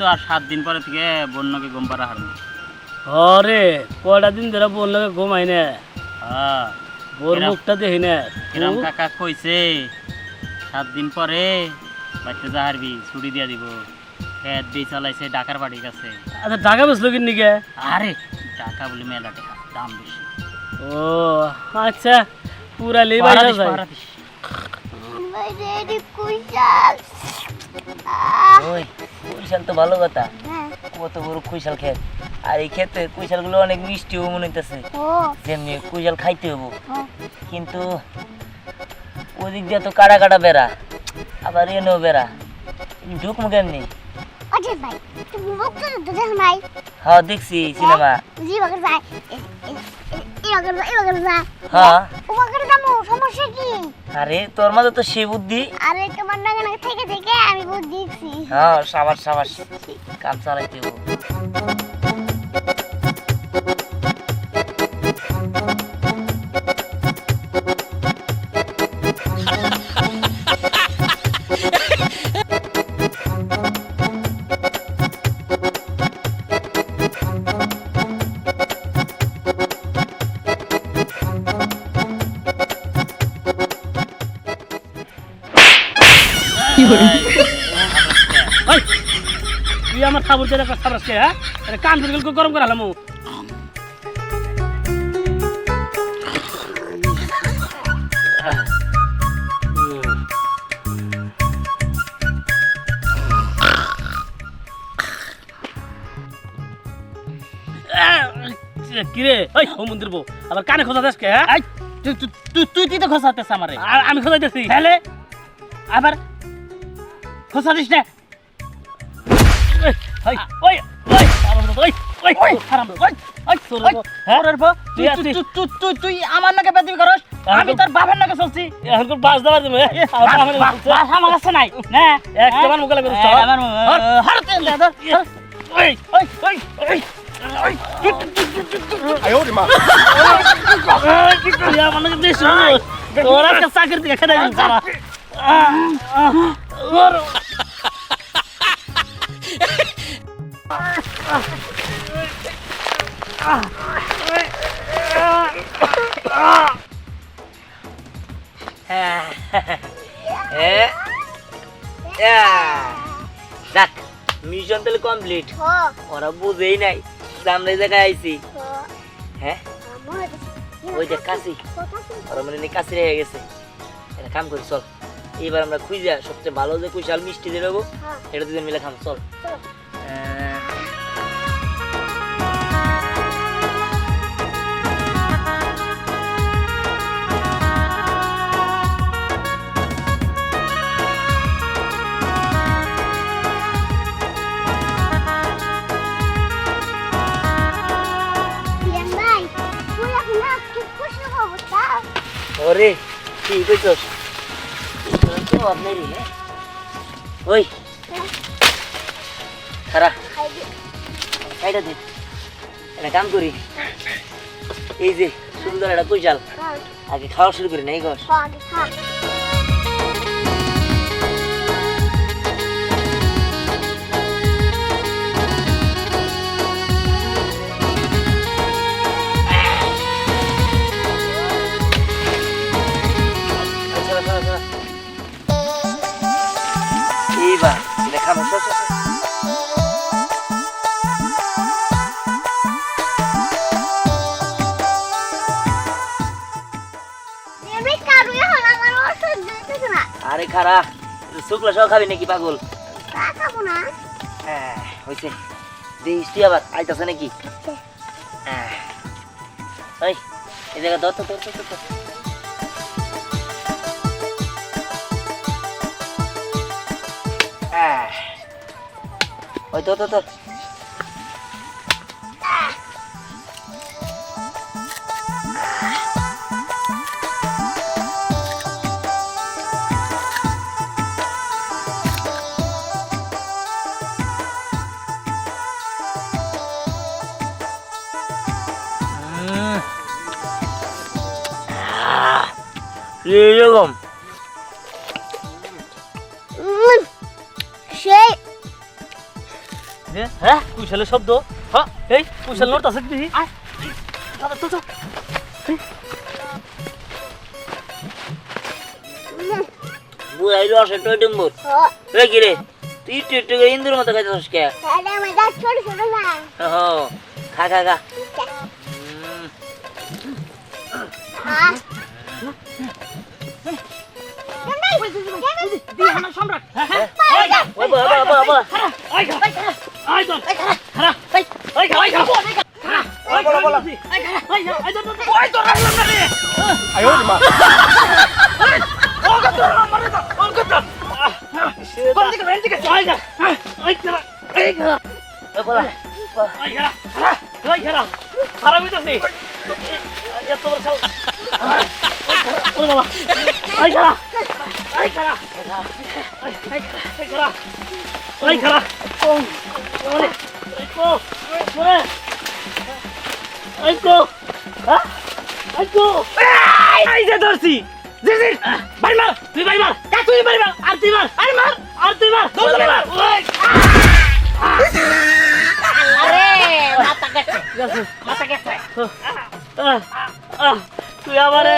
তো আর 7 দিন পরে থেকে বন্যকে ঘুম পাড়া হারবে। আরে কয়টা দিন ধরে বললে ঘুমাই না। হ্যাঁ বোর মুখটা দেখি না। কিরাম কাকা কইছে 7 দিন পরে বাচ্চা যা হারবি ছুটি দিয়া দিব। খেত দিয়ে চালাইছে ঢাকার বাড়ির কাছে। আচ্ছা ঢাকা বসলো কিনি কে? আরে টাকা বলে মেলা টাকা, দাম বেশি। ও আচ্ছা পুরা লেবা যায়। ওই কুইশাল তো ভালো কথা, কত বড় কুইশাল ক্ষেত, আর এই ক্ষেতে কুইশালগুলো অনেক মিষ্টিও মনে হইতেছে, যেমনি কুইশাল খাইতে হবো। কিন্তু ওদিক দিয়ে তো কাটা কাটা বেড়া, আবার এনেও বেড়া, ঢুকমু কেমনি? হ্যাঁ দেখছি সিনেমা। হ্যাঁ আরে তোর মাঝে তো সে বুদ্ধি। আরে তোমার নাগে নাগে থেকে থেকে আমি বুদ্ধি দিচ্ছি। হ্যাঁ সাবাস সাবাস, কাম চালাইতে হবো। তুই আমার খাবার চেয়ে খাবার আসছে। হ্যাঁ কান ধরে গরম করে হলাম। কিরে ওই ও মন্দির বউ আবার কানে খোঁজা দেশ কে? হ্যাঁ তুই তো খসাতেছ আমারে। আর আমি খোঁজাইতেছি তাহলে আবার খসা দিস না। ওই ওই ওই ওই ওই ওই হারাম ওই ওই তোর হ্যাঁ তুই আমার নাকে বেদবি করস, আমি তোর বাবার নাকে চলছি। এখন কোন বাস দাবার দেবে আমার কাছে নাই না। একবার মুখে লাগবে আমার হারতে দাদা। ওই ওই ওই ওই আয় ওরে মা, কি করি আমার দেশ তোরা কে চাকরি থেকে খেতে দিন সারা। দেখ মিশন তাহলে কমপ্লিট। ওরা বুঝেই নাই আমরা এই জায়গায় আইছি। হ্যাঁ ওই দেখ কাশি, ওরা মনে নেই কাশি রেখে গেছে। এটা কাম করি চল, এইবার আমরা খুঁজা সবচেয়ে ভালো যে কুইশাল মিষ্টি দিয়ে দেবো, এটা দুজন মিলে খাম চল। ওরে কি কইছস? তো আপনি রে ওই খারা খাইটা দে, এটা কাম করি। এই যে সুন্দর একটা কুইশাল আগে খাওয়া শুরু করি নাই গস। এইবার দেখাবো আরে খারা শুক্লা সহ খাবি নাকি পাগল? খাবো না। হ্যাঁ হয়েছে দেখিস তুই আবার আইতাছে নাকি? ওই এই জায়গা ধর তো ওই তো এরকম সেই রে হ্যাঁ কুশলের শব্দ হ্যাঁ এই কুশল নোট আছে কি আয়। দাদা তো বুড়াই রসে টইটুম্বুর রে কি রে তুই একটু একটু করে ইন্দুর মতো খাইছিস কে তাহলে আমার দাঁত ছোট ছোট না ও খা খা খা দিহানা সম্রাট ওই বাবা বাবা বাবা আই খা আই তো খারা আই খা আই খা বলা আই খা আই তো ওই তো রাখলাম না রে আয় ওরে মা ও কত মারে তো ও কত কোন দিকে বেন দিকে আই খা আই খা ওই বাবা আই খা আই খা খারাপ হইতাছে এত বড় সাল ও বাবা আই খা আই খা আই খা ও ওরে ও ওরে আইকো হ্যাঁ আইকো এই যে ধরছি জিজির ভাই মার তুই ভাই মার কা তুই ভাই মার আর তুই মার আর তুই মার দৌড় মার ওই আরে মাথা কেটে তুই আমারে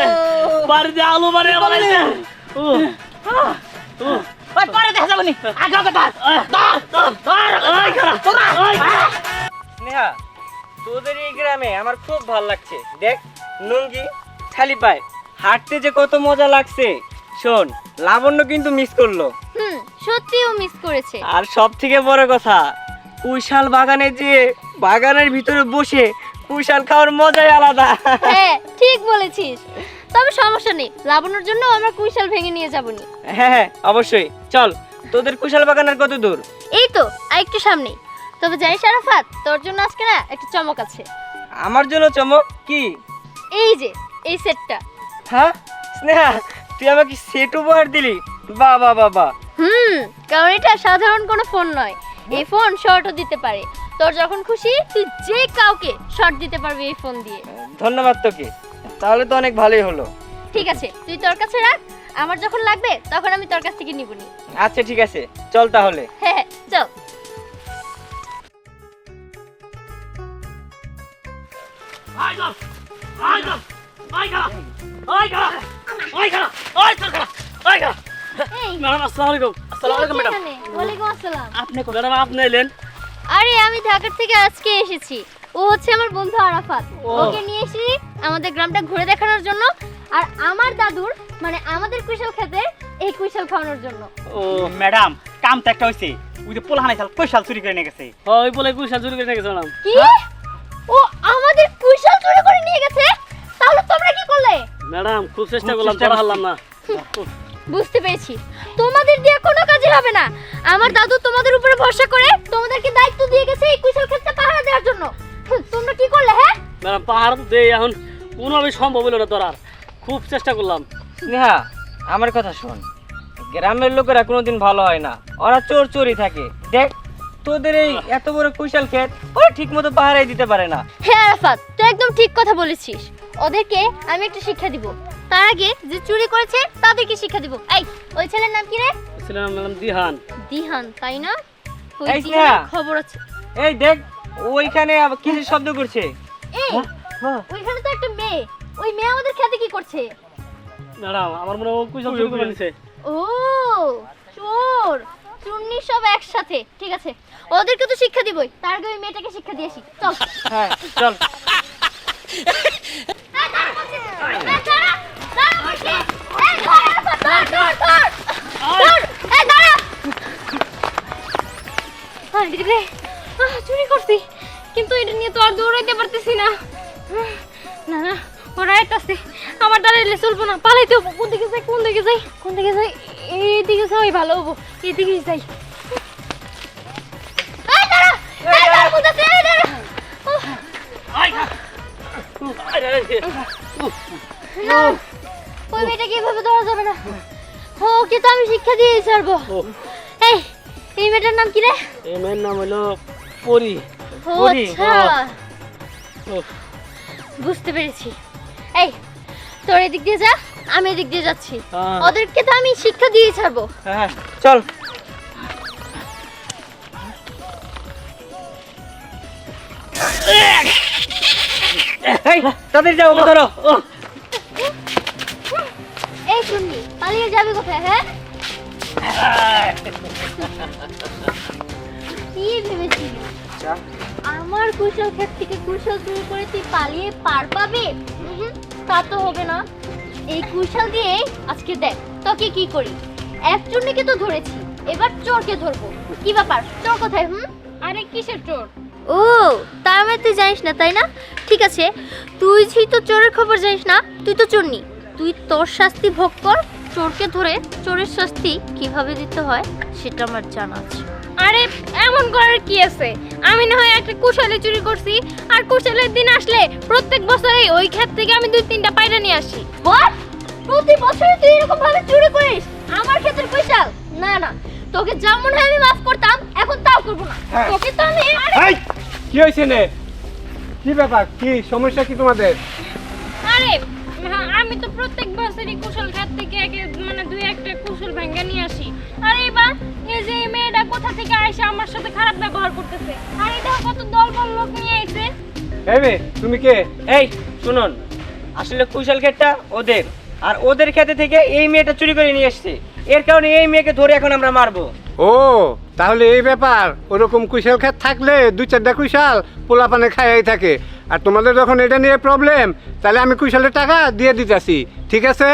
বাড়িতে আলু মারে বলাইছে ও ওই পরে দেখা যাবে নি আগে আগে স্নেহা তোদের এই গ্রামে আমার খুব ভালো লাগছে দেখ লুঙ্গি খালি পায় হাঁটতে যে কত মজা লাগছে শোন লাবণ্য কিন্তু মিস করলো সত্যিও মিস করেছে আর সব থেকে বড় কথা কুশাল বাগানে যে বাগানের ভিতরে বসে কুশাল খাওয়ার মজাই আলাদা হ্যাঁ ঠিক বলেছিস তবে সমস্যা নেই লাবণ্যর জন্য আমরা কুইশাল ভেঙে নিয়ে যাবনি হ্যাঁ হ্যাঁ অবশ্যই চল তোদের কুশাল বাগানের কত দূর এই তো আর একটু সামনে তবে জানিস আরাফাত তোর জন্য আজকে না একটা চমক আছে আমার জন্য চমক কি এই যে এই সেটটা হ্যাঁ স্নেহা তুই আমাকে সেট উপহার দিলি বাবা বাবা কারণ এটা সাধারণ কোনো ফোন নয় এই ফোন শর্টও দিতে পারে তোর যখন খুশি তুই যে কাউকে শর্ট দিতে পারবি এই ফোন দিয়ে ধন্যবাদ তোকে তাহলে তো অনেক ভালোই হলো ঠিক আছে তুই তোর কাছে রাখ আমার যখন লাগবে তখন আমি তোর কাছ থেকে নিবনি আচ্ছা ঠিক আছে চল তাহলে হ্যাঁ চল I go I go I go I go I go I go এই ম্যাডাম আসসালামু আলাইকুম আসসালামু আলাইকুম ম্যাডাম ওয়ালাইকুম আসসালাম আপনি ম্যাডাম আপনি এলেন আরে আমি ঢাকা থেকে আজকে এসেছি ও হচ্ছে আমার বন্ধু আরাফাত ও। ওকে নিয়ে এসেছি আমাদের গ্রামটা ঘুরে দেখানোর জন্য আর আমার দাদুর মানে আমাদের কুশাল খেতে এই কুশাল খাওয়ানোর জন্য ও ম্যাডাম কাম তো একটা হইছে ওই যে পোলাহানে সাল কৈশাল চুরি করে নিয়ে গেছে ওই বলে কুশাল চুরি করে নিয়ে গেছে ম্যাডাম কি ও আমাদের কুশাল চুরি করে নিয়ে গেছে তাহলে তোমরা কি করলে ম্যাডাম খুব চেষ্টা খুব করলাম চেষ্টা ধরা করছি। হলাম না বুঝতে পেরেছি তোমাদের দিয়ে কোনো কাজে হবে না আমার দাদু তোমাদের উপরে ভরসা করে তোমাদেরকে দায়িত্ব দিয়ে গেছে এই কুশাল ক্ষেতটা পাহারা দেওয়ার জন্য তোমরা কি করলে হ্যাঁ ম্যাডাম পাহাড় তো দেই এখন কোনোভাবে সম্ভব হলো না ধরার খুব চেষ্টা করলাম স্নেহা আমার কথা শোন গ্রামের লোকেরা কোনোদিন ভালো হয় না ওরা চোর চোরই থাকে দেখ তোদের এই এত বড় কুশাল ক্ষেত ওরা ঠিক মতো পাহারাই দিতে পারে না হ্যাঁ আরাফাত তুই একদম ঠিক কথা বলেছিস ওদেরকে আমি একটা শিক্ষা দিব তার আগে যে চুরি করেছে তাদেরকে শিক্ষা দিব এই ওই ছেলের নাম কি রে ছিলাম ম্যাডাম দিহান দিহান তাই না ওই এই দিহানের স্নেহা। খবর আছে এই দেখ ওইখানে আবার কিসের শব্দ করছে এই ওইখানে তো একটা মেয়ে ওই মেয়ে আমাদের খেতে কি করছে ম্যাডাম আমার মনে হয় কুশাল চুরি করে নিছে ও চোর চুন্নি সব একসাথে ঠিক আছে ওদেরকে তো শিক্ষা দিবই তার আগে ওই মেয়েটাকে শিক্ষা দিয়ে আসি চল হ্যাঁ চল চুরি করছি কিন্তু এটা নিয়ে তো আর দৌড়াইতে পারতেছি না না না ওরা আছে আমার দাঁড়াইলে চলবো না পালাইতে হবো কোন দিকে যাই কোন দিকে যাই কোন দিকে যাই এইদিকে যাই ভালো হবো এইদিকে যাই এই দাঁড়া এই দাঁড়া বুঝাতে এই দাঁড়া না ওই মেয়েটাকে এভাবে ধরা যাবে না ও কিন্তু আমি শিক্ষা দিয়ে ছাড়বো এই এই মেয়েটার নাম কি রে এই মেয়ের নাম হলো পরি ও পরি, আচ্ছা ও। বুঝতে পেরেছি এই তোর এদিক দিয়ে যা আমি এদিক দিয়ে যাচ্ছি হ্যাঁ। ওদেরকে তো আমি শিক্ষা দিয়ে ছাড়বো হ্যাঁ চল এই তাদের যাও ধরো। এই শুনলি পালিয়ে যাবে কোথায় হ্যাঁ কি ভেবেছিলি আমার কুশল ক্ষেত থেকে কুশল চুরি করে তুই পালিয়ে পার পাবি তা তো হবে না এই কুশল দিয়ে আজকে দেখ তোকে কি করি এক চুরনিকে তো ধরেছি এবার চোরকে ধরবো কি ব্যাপার চোর কোথায় আরে কিসের চোর? ও তার মানে তুই জানিস না তাই না ঠিক আছে তুই যেহেতু চোরের খবর জানিস না তুই তো চোরনি তুই তোর শাস্তি ভোগ কর চোরকে ধরে চোরের শাস্তি কিভাবে দিতে হয় সেটা আমার জানা আছে আরে এমন করার কি আছে? আমি না হয় একটা কুশালে চুরি করছি, আর কুশালের দিন আসলে প্রত্যেক বছরে ওই ক্ষেত থেকে আমি 2-3টা পায়রা নিয়ে আসি। বল প্রতি বছর তুই এরকম ভাবে চুরি করিস আমার ক্ষেতের কুশাল না না তোকে যেমন হয় আমি মাফ করতাম এখন তাও করব না তোকে তো আমি এই কি হইছে নে কি ব্যাপার কি সমস্যা কি তোমাদের আরে আমি তো প্রত্যেক বছরই কুশল ক্ষেত থেকে মানে 2-1টা কুশল ভাঙ্গা নিয়ে আসি, আর এবার এই যে এই মেয়েটা কোথা থেকে আইসে আমার সাথে খারাপ ব্যবহার করতেছে, আর এটা কত দলবল লোক নিয়ে আইছে। এই মেয়ে তুমি কে এই শুনুন, আসলে কুশল ক্ষেতটা ওদের, আর ওদের ক্ষেতে থেকে এই মেয়েটা চুরি করে নিয়ে এসেছে, এর কারণে এই মেয়েকে ধরে এখন আমরা মারবো। ও তাহলে এই ব্যাপার ওরকম কুশাল ক্ষেত থাকলে 2-4টা কুশাল পোলাপানে খাইয়াই থাকে আর তোমাদের যখন এটা নিয়ে প্রবলেম তাহলে আমি কুশালের টাকা দিয়ে দিতেছি ঠিক আছে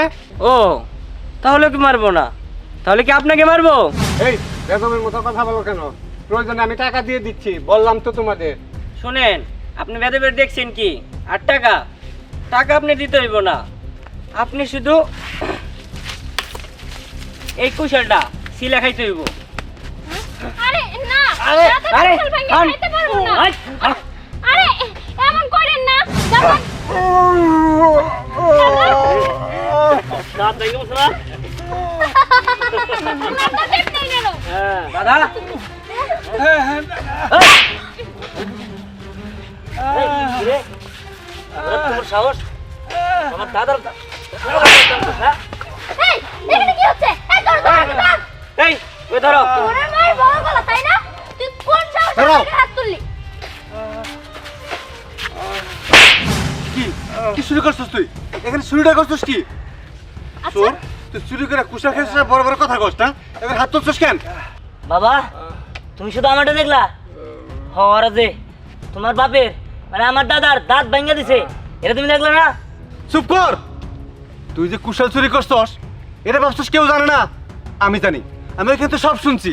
ও তাহলে কি মারবো না? তাহলে কি আপনাকে মারবো? এই বেগমের মতো কথা বলো কেন প্রয়োজনে আমি টাকা দিয়ে দিচ্ছি বললাম তো তোমাদের শুনেন, আপনি বেদে বেদ দেখছেন কি? আর টাকা টাকা আপনি দিতে হইব না, আপনি শুধু এই কুশলটা সিলা খাইতে হইব। আরে না, আরে, রাতে আরে, কুশল ভাঙ্গা আন, খাইতে পারবো না। আয়, আয়। আরে এমন করেন না, যেমন দাঁত ভেঙে বসে না? মাথা টেপ নেই গেল। দাদা তোর সাহস আমার দাদার এই এখানে কি হচ্ছে এই ধর ধর ধর এই ওই ধরো। তোরের মায়ের বড় গলা তাই না তুই কোন সাহসে ধরো। আমাকে হাত তুললি কি কি চুরি করছিস তুই এখানে চুরিটা করছিস কি আচ্ছা চোর তুই চুরি করে কুশা খেয়েছিস আর বড় বড় কথা কস না এবার হাত তুলছিস কেন বাবা তুমি শুধু আমারটা দেখলা হওয়ার যে তোমার বাপের মানে আমার দাদার দাঁত ভাঙা দিছে এটা তুমি দেখলা না? চুপ কর তুই যে কুশাল চুরি করছস এটা ভাবছিস কেউ জানে না আমি জানি আমি এখানে তো সব শুনছি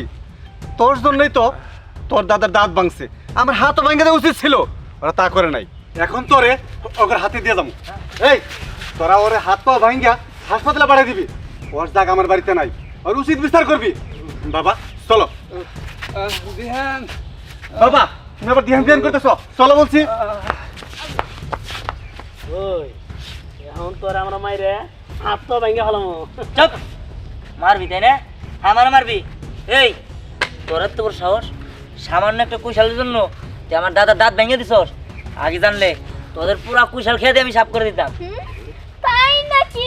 তোর জন্যই তো তোর দাদার দাঁত ভাঙছে আমার হাতও ভাঙা দেওয়া উচিত ছিল ওরা তা করে নাই এখন তোরে ওকে হাতে দিয়ে যাবো এই তোরা ওরে হাত পা ভাঙ্গা হাসপাতালে পাঠিয়ে দিবি ওর জাগ আমার বাড়িতে নাই আর উচিত বিচার করবি বাবা চলো দিহান বাবা তুমি আবার ধ্যান ধ্যান করতেছ চলো বলছি ওই এখন তোর আমরা মাইরে হাত তো ভেঙে হলাম। চুপ মারবি তাই না? আমার মারবি? এই তোর এত বড় সাহস সামান্য একটা কুশালের জন্য তুই আমার দাদার দাঁত ভেঙে দিছস? আগে জানলে তোদের পুরা কুশাল খেয়ে আমি সাফ করে দিতাম। তাই নাকি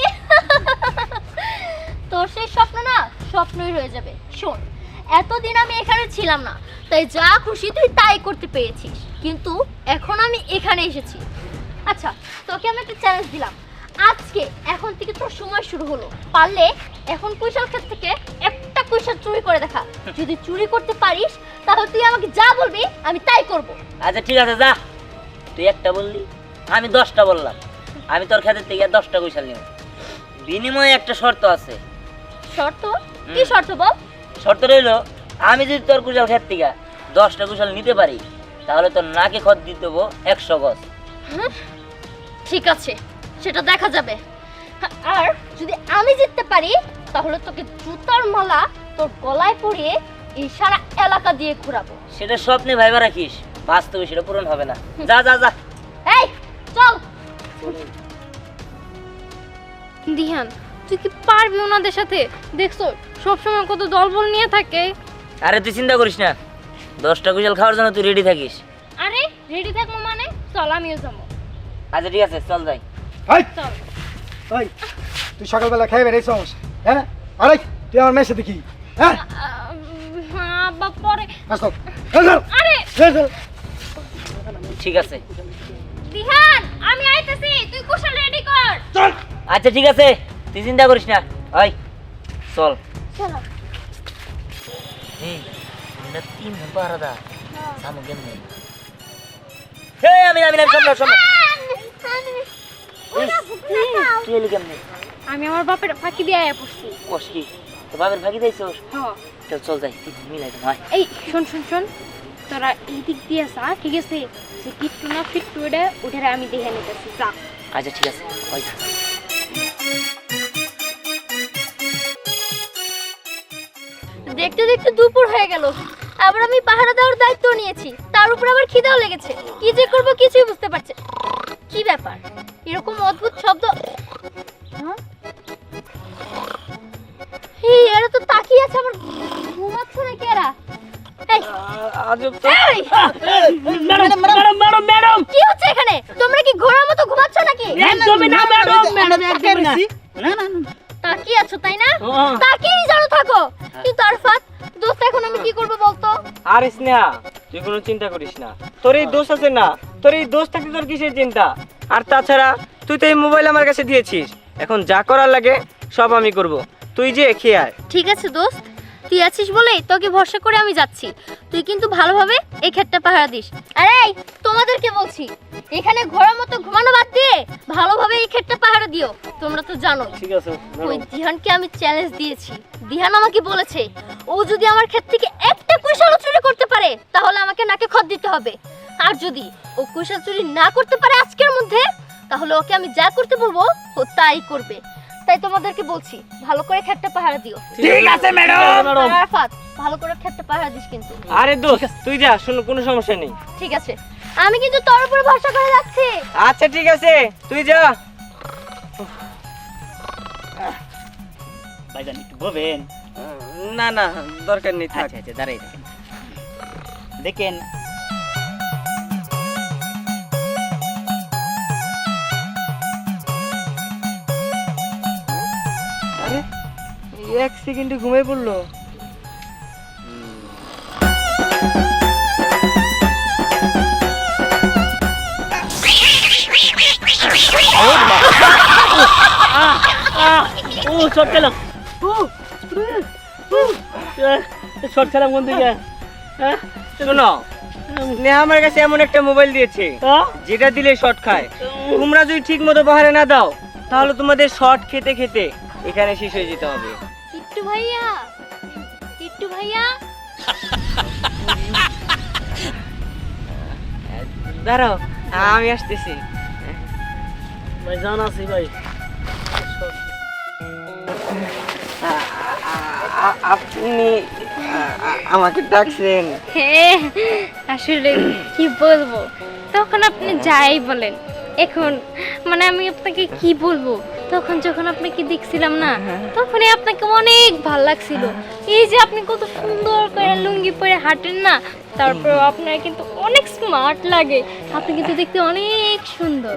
তোর সেই স্বপ্ন না স্বপ্নই রয়ে যাবে শোন এতদিন আমি এখানে ছিলাম না তাই যা খুশি তুই তাই করতে পেরেছিস কিন্তু এখন আমি এখানে এসেছি আচ্ছা তোকে আমি একটা চ্যালেঞ্জ দিলাম আজকে এখন থেকে তোর সময় শুরু হলো পারলে এখন কুশাল ক্ষেত থেকে একটা কুশাল চুরি করে দেখা যদি চুরি করতে পারিস তাহলে তুই আমাকে যা বলবি আমি তাই করব আচ্ছা ঠিক আছে যা, তুই একটা বললি আমি 10টা বললাম, আমি তোর খাতের থেকে 10টা কুশাল নিব, বিনিময়ে একটা শর্ত আছে। শর্ত কি শর্ত বল শর্ত রইলো আমি যদি তোর কুশাল ক্ষেত থেকে 10টা কুশাল নিতে পারি তাহলে তোর নাকে খত দিতে দেবো 100 গজ। ঠিক আছে সেটা দেখা যাবে আর যদি আমি জিততে পারি তাহলে তোকে জুতার মালা তোর গলায় পরিয়ে এই সারা এলাকা দিয়ে ঘোরাবো সেটা স্বপ্নে ভাইবা রাখিস, বাস্তবে সেটা পূরণ হবে না। যা যা যা। এই চল দিহান তুই কি পারবি ওনাদের সাথে? দেখছো সবসময় কত দলবল নিয়ে থাকে। আরে তুই চিন্তা করিস না, 10টা কুশাল খাওয়ার জন্য তুই রেডি থাকিস। আরে রেডি থাকবো মানে চল আমিও যাবো। আচ্ছা ঠিক আছে চল যাই। এই চল এই তুই সকালবেলা খেয়ে বেরিয়েছস হ্যাঁ আরে তুই আমার মেয়ের সাথে কি হ্যাঁ আব্বা পরে আসো আরে ঠিক আছে। দিহান আমি আইতাছি, তুই কুশল রেডি কর। আচ্ছা ঠিক আছে, তুই চিন্তা করিস না। ওই চল। চলো। এই আমরা 3 জন পাহারাদার সামু কেমনে? আমি সামনে তুই এলি কেমনে? আমি আমার বাপের ফাঁকি দিয়ে আয়া পড়ছি। কস কি তো বাবার ভাগি দিয়েছিস? হ্যাঁ। চল যাই, তুই মিলাই দে ভাই। এই শোন তোরা এই দিক দিয়ে যা, ঠিক আছে? যে কিট্টু না ফিট্টু ওটা আমি দেখে নিতেছি, যা। আচ্ছা ঠিক আছে, ওই যা। দেখতে দেখতে দুপুর হয়ে গেল, আবার আমি পাহারা দেওয়ার দায়িত্ব নিয়েছি, তার উপর আবার খিদাও লেগেছে। কি যে করব কিছুই বুঝতে পারছি। কি ব্যাপার, এরকম অদ্ভুত শব্দ? হ্যাঁ? এই এরা তো তাকিয়ে আছে, আমার ঘুমাচ্ছে নাকি এরা? এই, আজব তো। এই, ম্যাডাম ম্যাডাম ম্যাডাম ম্যাডাম কি হচ্ছে এখানে? তোমরা কি ঘোড়ার মতো ঘুমাচ্ছ নাকি? একদমই না ম্যাডাম, ম্যাডাম একদমই না। না না না। তাকিয়ে আছো তাই না? হ্যাঁ। তাকিয়েই জানো থাকো। কিন্তু আরফাত দোস্ত, এখন আমি কি করব বলতো? আরে স্নেহা, তুই কোনো চিন্তা করিস না। তোর এই দোষ আছে না, তোর এই দোষ থাকতে তোর কিসের চিন্তা? আর তাছাড়া তুই তো এই মোবাইল আমার কাছে দিয়েছিস, এখন যা করার লাগে সব আমি করব। তুই যে খেয়ে আয়। ঠিক আছে দোস্ত, তুই আছিস বলেই তোকে ভরসা করে আমি যাচ্ছি। তুই কিন্তু ভালোভাবে এই ক্ষেতটা পাহারা দিস। আরে এই, তোমাদেরকে বলছি, এখানে ঘোড়ার মতো ঘুমানো বাদ দিয়ে ভালোভাবে এই ক্ষেতটা পাহারা দিও। তোমরা তো জানো ঠিক আছে ওই দিহানকে আমি চ্যালেঞ্জ দিয়েছি। দিহান আমাকে বলেছে ও যদি আমার ক্ষেত থেকে একটা কুশালও চুরি করতে পারে তাহলে আমাকে নাকে খত দিতে হবে। আর যদি ও কুশাল চুরি না করতে পারে আজকের মধ্যে, তাহলে ওকে আমি যা করতে বলবো ও তাই করবে। তাই তোমাদেরকে বলছি, ভালো করে ক্ষেতটা পাহারা দিও। ঠিক আছে ম্যাডাম। আরাফাত, ভালো করে ক্ষেতটা পাহারা দিস কিন্তু। আরে দোস্ত তুই যা, শুন, কোনো সমস্যা নেই। ঠিক আছে, আমি কিন্তু তোর উপর ভরসা করে যাচ্ছি। আচ্ছা ঠিক আছে, তুই যা। ভাইজান একটু বলবেন? না না, দরকার নেই, থাক। আচ্ছা আচ্ছা, দাঁড়াই থাকেন। দেখেন আরে 1 সেকেন্ডে ঘুমিয়ে পড়লো। ও শর্ট খেলাম, শর্ট খেলাম কোন দিকে? হ্যাঁ শোনো, স্নেহা আমার কাছে এমন একটা মোবাইল দিয়েছে যেটা দিলে শর্ট খায়। তোমরা যদি ঠিক মতো পাহাড়ে না দাও তাহলে তোমাদের শর্ট খেতে খেতে এখানে শেষ হয়ে যেতে হবে। কিট্টু ভাইয়া, কিট্টু ভাইয়া, দাঁড়াও, আমি আসতেছি। ভাই জান আছি ভাই। আপনি আমাকে ডাকছেন? হ্যাঁ, আসলে কি বলবো, তখন আপনি যাই বলেন। এখন মানে আমি আপনাকে কি বলবো, তখন যখন আপনাকে দেখছিলাম না, তখনই আপনাকে অনেক ভালো লাগছিল। এই যে আপনি কত সুন্দর করে লুঙ্গি পরে হাঁটেন না, তারপর আপনার কিন্তু অনেক স্মার্ট লাগে। আপনি কিন্তু দেখতে অনেক সুন্দর।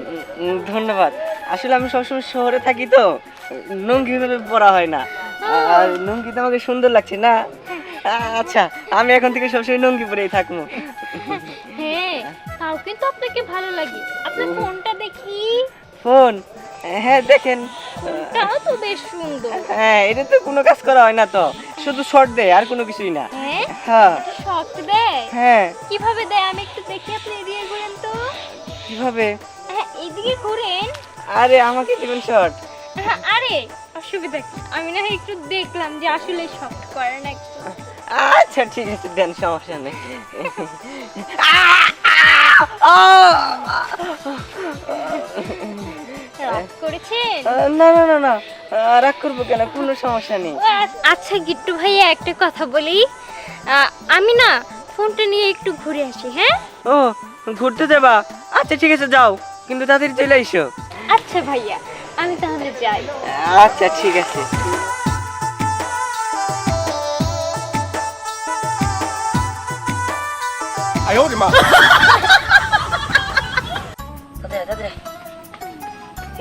ধন্যবাদ। আসলে আমি সবসময় শহরে থাকি তো লুঙ্গি ভাবে পরা হয় না, আর লুঙ্গি তো আমাকে সুন্দর লাগছে না। আচ্ছা, আমি এখন থেকে সবসময় লুঙ্গি পরেই থাকবো। হ্যাঁ, তাও কিন্তু আপনাকে ভালো লাগে। আপনার ফোনটা দেখি। ফোন? হ্যাঁ দেখেন। তাও তো বেশ সুন্দর। হ্যাঁ, এটা তো কোনো কাজ করা হয় না, তো শুধু শর্ট দেয় আর কোনো কিছুই না। হ্যাঁ, হ্যাঁ শখ দেয়? হ্যাঁ। কিভাবে দেয় আমি একটু দেখি। আপনি এদিকে ঘুরেন তো। কিভাবে? হ্যাঁ, এদিকে ঘুরেন। আরে আমাকে দিবেন শর্ট? হ্যাঁ, আরে অসুবিধা কি, আমি না হয় একটু দেখলাম যে আসলে শখ করে না একটু। আচ্ছা ঠিক আছে, দেন, সমস্যা নেই। রাগ করেছেন? না না না না, রাগ করবো কেন, কোনো সমস্যা নেই। আচ্ছা গিট্টু ভাইয়া, একটা কথা বলি, আমি না ফোনটা নিয়ে একটু ঘুরে আসি। হ্যাঁ ও, ঘুরতে যাবা? আচ্ছা ঠিক আছে, যাও, কিন্তু তাড়াতাড়ি চলে এসো। আচ্ছা ভাইয়া, আমি তাহলে যাই। আচ্ছা ঠিক আছে।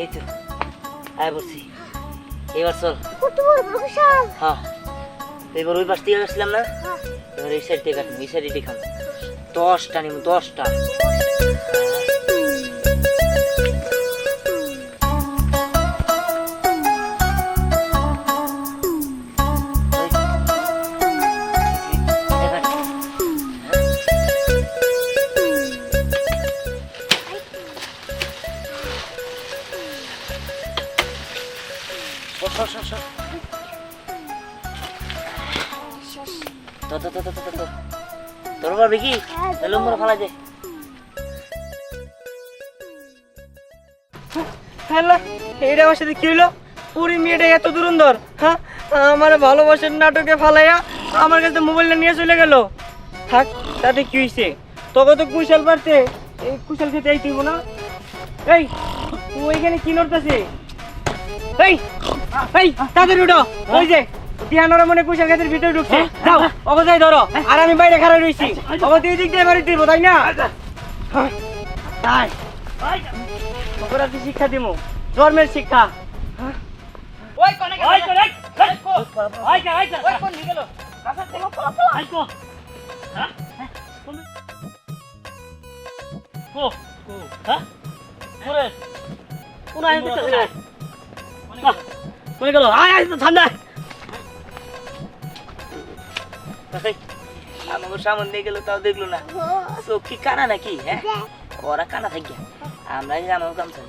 এই তো আয় বলছি, এবার চল। কত বড় বিশাল! হ্যাঁ, এবার ওই পাশ থেকে আসলাম না, এবার এই সাইড থেকে কাটবো, এই সাইডে দেখাম। 10টা নিব 10টা। তোর পারবি কি? তাহলে মোর ফালাই দে। হ্যালো, এটা আমার সাথে কি হলো? পুরি মেয়েটা এত দুরন্দর, হ্যাঁ? আমার ভালোবাসার নাটকে ফালাইয়া আমার কাছে মোবাইলটা নিয়ে চলে গেল। থাক, তাতে কি হয়েছে? তোকে তো কুশাল পারতে, এই কুশাল খেতে আইতিব না? এই, ওইখানে কি নড়তেছে? এই, এই, তাদের উঠো। ওই যে টিয়ানোরা মনে কুশাল ক্ষেতের ভিতরে ঢুকছে। যাও, অবজাই ধরো। আর আমি বাইরে খাড়া রয়েছি। অবধি এই দিক দিয়ে বাড়ি দিব, তাই না? তাই ওরা কি শিক্ষা দিব? ধর্মের শিক্ষা। ওই কোনে গেল? ওই কোনে? ওই কে? ওই কোন নিয়ে গেল? কাছে চলো চলো। আই কো। হ্যাঁ? কোন? কো কো। হ্যাঁ? ওরে। কোন আই দিতে রে? কোনে গেল? আয় আয় তো ঠান্ডা। আমাকে সামনে নিয়ে গেল, তাও দেখলো না। চোখ কি কানা নাকি? হ্যাঁ, ওরা কানা থাকি, আমরা জানো কাম চাই।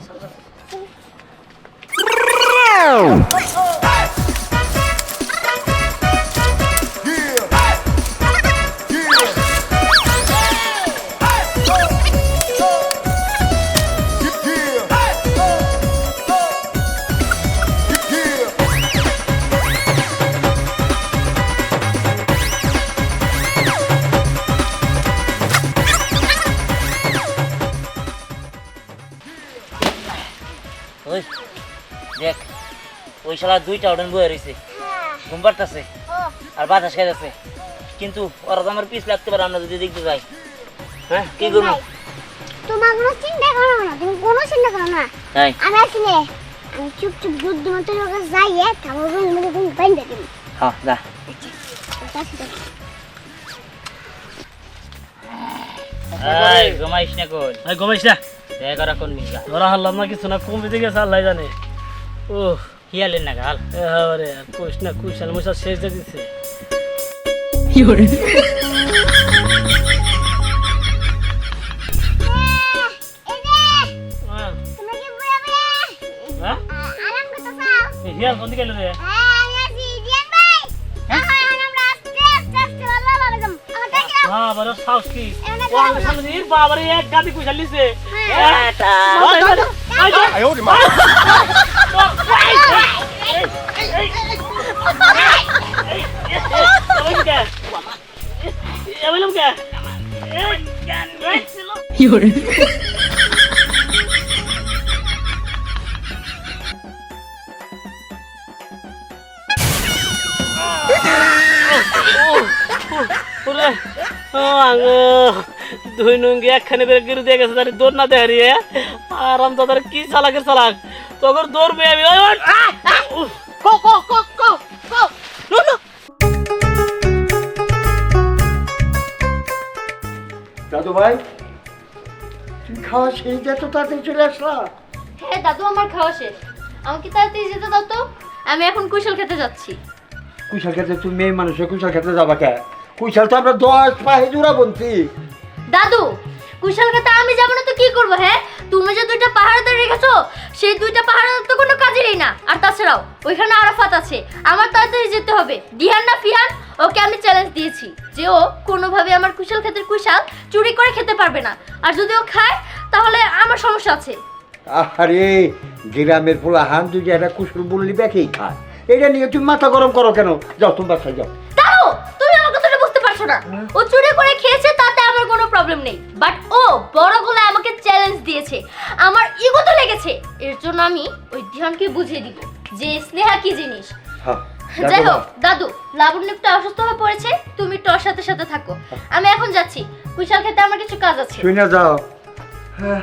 ওই দেখ, ওই শালা দুইটা উড়ান বয়ে রয়েছে, ঘুম পাড়তেছে আর বাতাস খাইতেছে, কিন্তু ওরা তো আমার পিছ লাগতে পারে আমরা যদি দেখতে যাই। হ্যাঁ, কি করবো? তোমার কোনো চিন্তা করো না, তুমি কোনো চিন্তা করো না। তাই আমি আসলে আমি চুপচাপ বুদ্ধিমতো লোকের যাইয়ে আমার মধ্যে তুমি বাইন্দা দিবি। হ্যাঁ, যা। এই ঘুমাইস না কোন? আই ঘুমাইস না। দেখ ওরা কোন মিশা ধরা হারলাম না কিছু না, কম বেঁধে গেছে আল্লাহ জানে। ও হিয়ালেন না গাল। আরে কোশ না, কুশাল মুশাল শেষ দিয়ে দিচ্ছে। হ্যাঁ, তুমি কি বলবে? হ্যাঁ? আরাম করতে চাও? এই হিয়াল কোন দিকে গেল রে? হ্যাঁ, আমি আছি দিয়ান ভাই। এখন আমরা আস্তে আস্তে আল্লাহ আলাইকুম। আমার টাকা হ্যাঁ, বড় সাহস কি? ও আমার সামনে এর বাবারে এক গাদি কুশাল লিছে। এটা আয়ো রে মা। দুই নুঙ্গি একখানে বের করে দিয়ে গেছে, তার দৌড় না দেয় রে। আরাম দাদার কি চালাকের চালাক, তখন দৌড়বে আমি। দাদু ভাই, তুমি খাওয়া সেই যে তো তাড়াতাড়ি চলে আসলা। হ্যাঁ দাদু, আমার খাওয়া শেষ। আমাকে তাড়াতাড়ি যেতে দাও তো, আমি এখন কুশল খেতে যাচ্ছি। কুশাল খেতে তুমি মেয়ে মানুষের কুশাল খেতে যাবা কে? কুশাল তো আমরা 10 পায়ে জোড়া বনছি। দাদু, কুশল খেতে আমি যাবো না তো কি করবো? হ্যাঁ, তুমি যে দুইটা পাহাড় ধরে রেখেছো, সেই দুইটা পাহাড় তো কোনো কাজেরই না। আর তাছাড়াও ওইখানে আরাফাত আছে, আমার তাড়াতাড়ি যেতে হবে। দিহান না ফিহান, ওকে আমি চ্যালেঞ্জ দিয়েছি যে ও কোনোভাবে আমার কুশল ক্ষেতের কুশাল চুরি করে খেতে পারবে না। আর যদি ও খায় তাহলে আমার সমস্যা আছে। আরে গ্রামের পোলা হান তুই যে একটা কুশল বললি ব্যাকেই খায়, এটা নিয়ে তুমি মাথা গরম করো কেন? যাও তুমি বাসায় যাও। দাও, তুমি আমার কথাটা বুঝতে পারছো না। ও চুরি করে খেয়েছে, তাতে আমার কোনো প্রবলেম নেই, বাট ও বড় গলায় আমাকে চ্যালেঞ্জ দিয়েছে, আমার ইগো তো লেগেছে। এর জন্য আমি ওই ধ্যানকে বুঝিয়ে দিব যে স্নেহা কি জিনিস। হ্যাঁ, যাই হোক দাদু, লাবণ্য একটু অসুস্থ হয়ে পড়েছে, তুমি একটু ওর সাথে সাথে থাকো। আমি এখন যাচ্ছি, কুশাল খেতে আমার কিছু কাজ আছে। শুনে যাও। হ্যাঁ,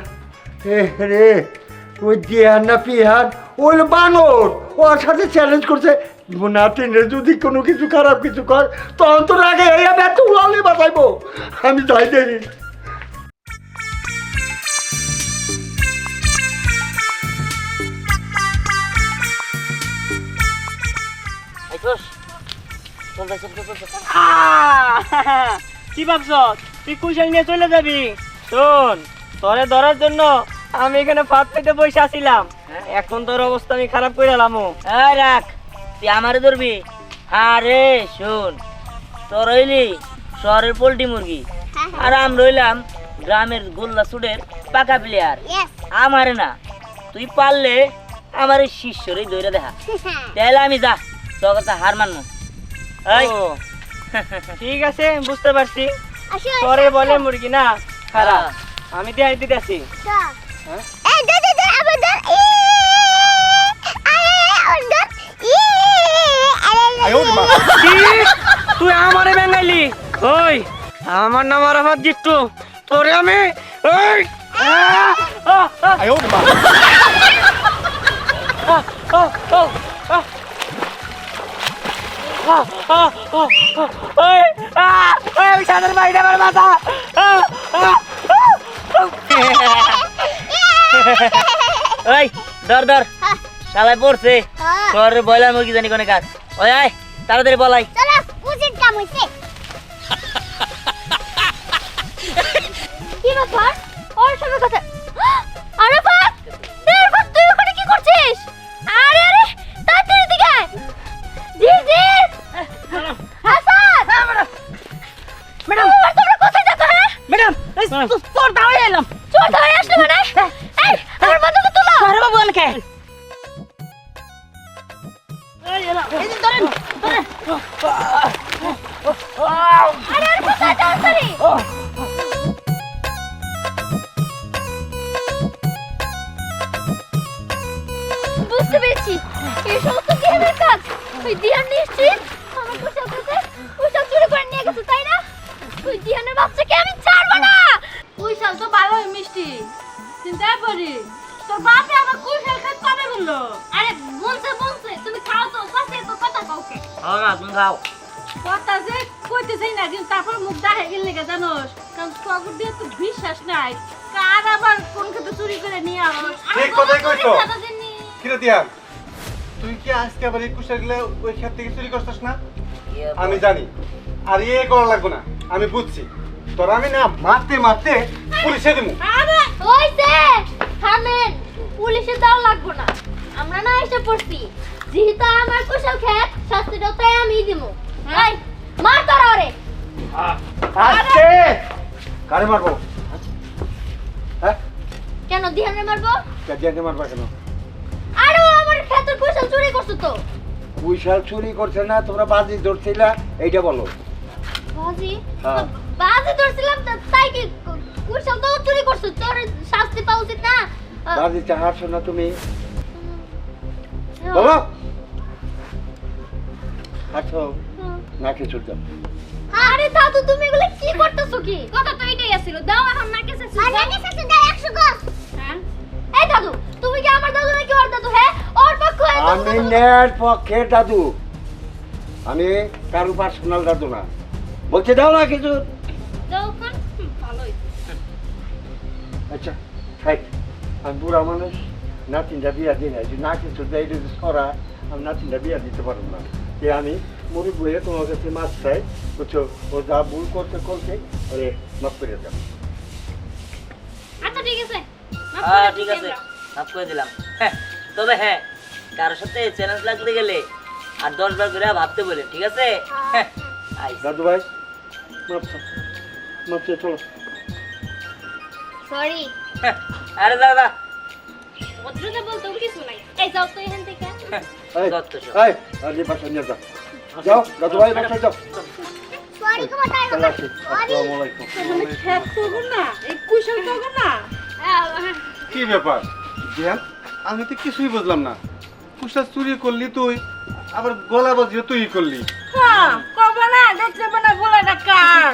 রে ওই দিহান না পিহান ওই বানর ওর সাথে চ্যালেঞ্জ করছে, নাতিনে যদি কোনো কিছু খারাপ কিছু কর তখন তোর আগে এই আমি এত উড়ালে বাঁচাইবো। আমি যাই দেরি। আইছস চল চল চল চল চল। কি ভাবছ তুই কুশল নিয়ে চলে যাবি? শোন, তোরে ধরার জন্য আমি এখানে ফাঁদ পেতে বসে আছিলাম, এখন তোর অবস্থা আমি খারাপ করে এলাম। এই রাখ, তুই আমারে ধরবি? আরে শোন, তোর হইলি শহরের পোল্ট্রি মুরগি, আর আমরা রইলাম গ্রামের গোল্লা সুডের পাকা প্লেয়ার। আমারে না, তুই পারলে আমার শিষ্যরই দৌড়ে দেখা, তাহলে আমি যা তোর কাছে হার মানবো। এই ও, ঠিক আছে, বুঝতে পারছি। তোরে বলে মুরগি না খারাপ, আমি দেখাই দিতেছি। এই দে দে দে আবার দে কি তুই আমারে বেঙ্গাইলি? ওই আমার নাম আরাফাত গিট্টু, তোরে আমি ওই সাদের বাইরে আমার মাথা। ওই ধর ধর, শালায় পড়ছে শহরের বয়লার মুরগি জানি কোনে কাজ। ওই আয় তাড়াতাড়ি বলাই। চলো উচিত কাম হইছে। কি ব্যাপার? ওর সবার কথা। আরে বাপ, দেরবাদ তুই ওখানে কি করছিস? আরে আরে তাড়াতাড়ি দিকে আয়। জি জি হাসান, ম্যাডাম তোমরা কোথায় যাচ্ছ? হ্যাঁ ম্যাডাম, তোর দাঁড়িয়ে এলাম। চোর ধরে আসলে মানে? এই আমার বন্ধুকে তুলো। আরে বাবু আমাকে আরে আরে কোথায় তাড়াতাড়ি। বুঝতে পেরেছি, এই সমস্ত গেমের কাজ ওই দিহান নিশ্চিত আমার কুশল থেকে কুশল চুরি করে নিয়ে গেছে, তাই না? ওই দিহানের বাচ্চাকে আমি ছাড়বো না। কুশল তো ভালোই মিষ্টি, চিন্তা করি তোর বাপে আমার কুশল খাই কবে বললো? আরে বলছে বলছে, তুমি খাও তো, পাশে তো কথা কাউকে। খাও না, তুমি খাও। কথা যে কইতে চাই না, কিন্তু তারপর মুখ দেখে গেলে জানোস, কারণ তখন দিয়ে তো বিশ্বাস নাই কার আবার কোন ক্ষেত্রে চুরি করে নিয়ে আমার। ঠিক কথাই কইছো। কিরে দিয়ান, তুই কি আজকে আবার এই কুশাগুলো ওই ক্ষেত থেকে চুরি করছিস না? আমি জানি, আর এ করা লাগবে না, আমি বুঝছি। তোর আমি না মারতে মারতে পুলিশে দেবো। হইছে, থামেন, পুলিশে দাও লাগবো না, আমরা না এসে পড়ছি। যেহেতু আমার কুশল খেত, শাস্তিটাও তাই আমি দিমু। এই মার তোরা ওরে। আজকে কারে মারবো? হ্যাঁ, কেন দিহানে মারবো? কাজিয়াকে মারবা কেন? আরে ও আমার ক্ষেতের কুশল চুরি করছে তো। কুশাল চুরি করছে না, তোমরা বাজি ধরছিলা, এইটা বলো। বাজি? হ্যাঁ। বাজি ধরছিলাম তাই কি কুশল তো চুরি করছে, তোর শাস্তি পাওয়া উচিত না? বাজিতে হারছো না তুমি, বলো। হারছো না কিছু দাও। আরে দাদু, তুমি এগুলো কি করতেছো? কি কথা তো এটাই আছিল, দাও এখন না কেসে আর নাকি শাশু দাও 100 গজ। হ্যাঁ এই দাদু, তুমি কি আমার দাদু নাকি ওর দাদু? হ্যাঁ, ওর পক্ষ হয়ে আমি ন্যায়ের পক্ষে দাদু, আমি কারো পার্সোনাল দাদু না। বলছে দাও না কিছু। দাও কোন ভালোই। আচ্ছা খাই, আমি বুড়া মানুষ, নাতিনটা বিয়া দিই না, যে না কিছু দেয় যদি সরা, আমি নাতিনটা বিয়া দিতে পারবো না। যে আমি মুড়ি বইয়ে তোমার কাছে মাছ চাই, বুঝছো? ও যা ভুল করতে করতে ওরে মাফ করে দাও। আচ্ছা ঠিক আছে, হ্যাঁ ঠিক আছে, মাফ করে দিলাম। হ্যাঁ, তবে হ্যাঁ, কারোর সাথে চ্যালেঞ্জ লাগতে গেলে আর 10 বার করে ভাবতে বলে, ঠিক আছে? হ্যাঁ, আইস। দাদু ভাই মাফ চাও, মাফ চাও, চলো। সরি। হ্যাঁ, আরে দাদা ভদ্রতা বলতে কিছু নাই। এই যাও তো এখান থেকে। এই, যত সব। এই, আর যে বাসা নিয়ে যাও। যাও, দাদু ভাই বাসায় যাও। সরি কো তাই চলে আসি। আসসালামু আলাইকুম। খেত করবো না, এই কুশল করবো না। কি ব্যাপার দিয়ান, আমি তো কিছুই বুঝলাম না। কুশাল চুরি করলি তুই, আবার গলা বাজিয়ে তুই করলি। হ্যাঁ, কবে না দেখতে পানা গোলাটা কার।